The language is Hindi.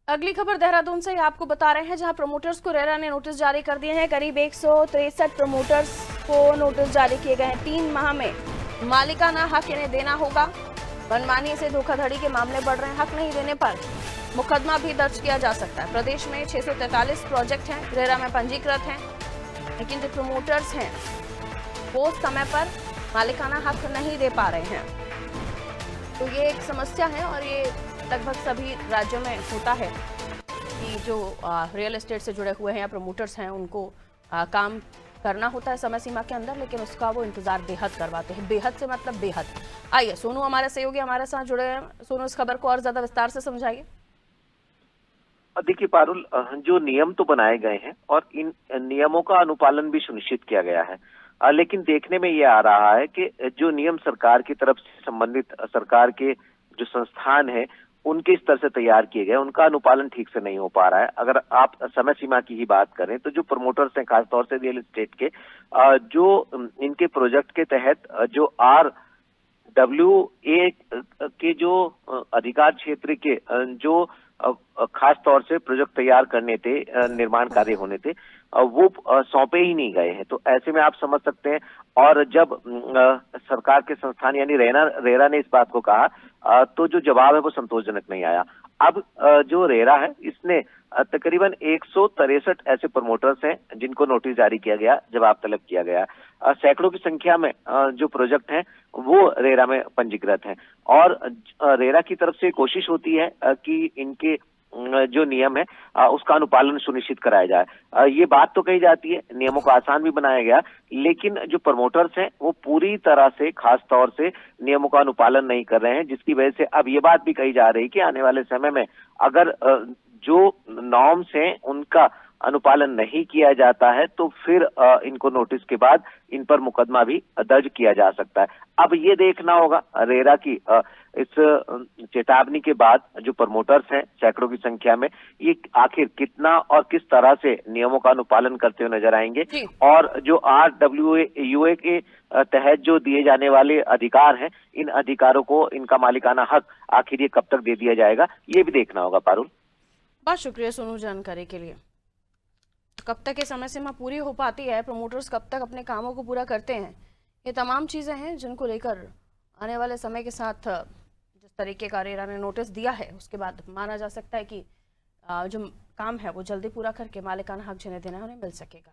अगली खबर देहरादून से ही आपको बता रहे हैं, जहां प्रमोटर्स को रेरा ने नोटिस जारी कर दिए हैं। करीब 163 प्रमोटर्स को नोटिस जारी किए गए हैं। 3 माह में मालिकाना हक इन्हें देना होगा। मनमानी से धोखाधड़ी के मामले बढ़ रहे हैं। हक नहीं देने पर मुकदमा भी दर्ज किया जा सकता है। प्रदेश में 643 प्रोजेक्ट हैं, रेरा में पंजीकृत हैं, लेकिन जो प्रमोटर्स हैं वो समय पर मालिकाना हक नहीं दे पा रहे हैं। तो ये एक समस्या है और ये लगभग सभी राज्यों में होता है कि जो रियल एस्टेट से जुड़े हुए हैं या प्रमोटर्स हैं उनको काम करना होता है समय सीमा के अंदर, लेकिन उसका वो इंतजार बेहद करवाते हैं। बेहद से मतलब बेहद। आइए सोनू हमारे सहयोगी हमारे साथ जुड़े हैं। सोनू, इस खबर को और ज्यादा विस्तार से समझाइए। देखिए पारुल, जो नियम तो बनाए गए हैं और इन नियमों का अनुपालन भी सुनिश्चित किया गया है, लेकिन देखने में ये आ रहा है कि जो नियम सरकार की तरफ से संबंधित सरकार के जो संस्थान है उनके स्तर से तैयार किए गए, उनका अनुपालन ठीक से नहीं हो पा रहा है। अगर आप समय सीमा की ही बात करें तो जो प्रमोटर्स हैं, खासतौर से रियल एस्टेट के, जो इनके प्रोजेक्ट के तहत जो RWA के जो अधिकार क्षेत्र के जो खास तौर से प्रोजेक्ट तैयार करने थे, निर्माण कार्य होने थे, वो सौंपे ही नहीं गए हैं। तो ऐसे में आप समझ सकते हैं। और जब सरकार के संस्थान यानी रेरा ने इस बात को कहा, तो जो जवाब है वो संतोषजनक नहीं आया। अब जो रेरा है इसने तकरीबन 163 ऐसे प्रमोटर्स हैं जिनको नोटिस जारी किया गया, जवाब तलब किया गया। सैकड़ों की संख्या में जो प्रोजेक्ट हैं वो रेरा में पंजीकृत हैं। और रेरा की तरफ से कोशिश होती है कि इनके जो नियम है उसका अनुपालन सुनिश्चित कराया जाए। ये बात तो कही जाती है, नियमों को आसान भी बनाया गया, लेकिन जो प्रमोटर्स हैं वो पूरी तरह से खास तौर से नियमों का अनुपालन नहीं कर रहे हैं, जिसकी वजह से अब ये बात भी कही जा रही है कि आने वाले समय में अगर जो नॉर्म्स हैं उनका अनुपालन नहीं किया जाता है तो फिर इनको नोटिस के बाद इन पर मुकदमा भी दर्ज किया जा सकता है। अब ये देखना होगा रेरा की इस चेतावनी के बाद जो प्रमोटर्स हैं सैकड़ों की संख्या में, ये आखिर कितना और किस तरह से नियमों का अनुपालन करते हुए नजर आएंगे। और जो RWA के तहत जो दिए जाने वाले अधिकार हैं, इन अधिकारों को, इनका मालिकाना हक आखिर ये कब तक दे दिया जाएगा, ये भी देखना होगा पारुल। बहुत शुक्रिया सोनू जानकारी के लिए। कब तक ये समय सीमा पूरी हो पाती है, प्रमोटर्स कब तक अपने कामों को पूरा करते हैं, ये तमाम चीज़ें हैं जिनको लेकर आने वाले समय के साथ जिस तरीके का रेरा ने नोटिस दिया है उसके बाद माना जा सकता है कि जो काम है वो जल्दी पूरा करके मालिकाना हक जिन्हें देना है उन्हें मिल सकेगा।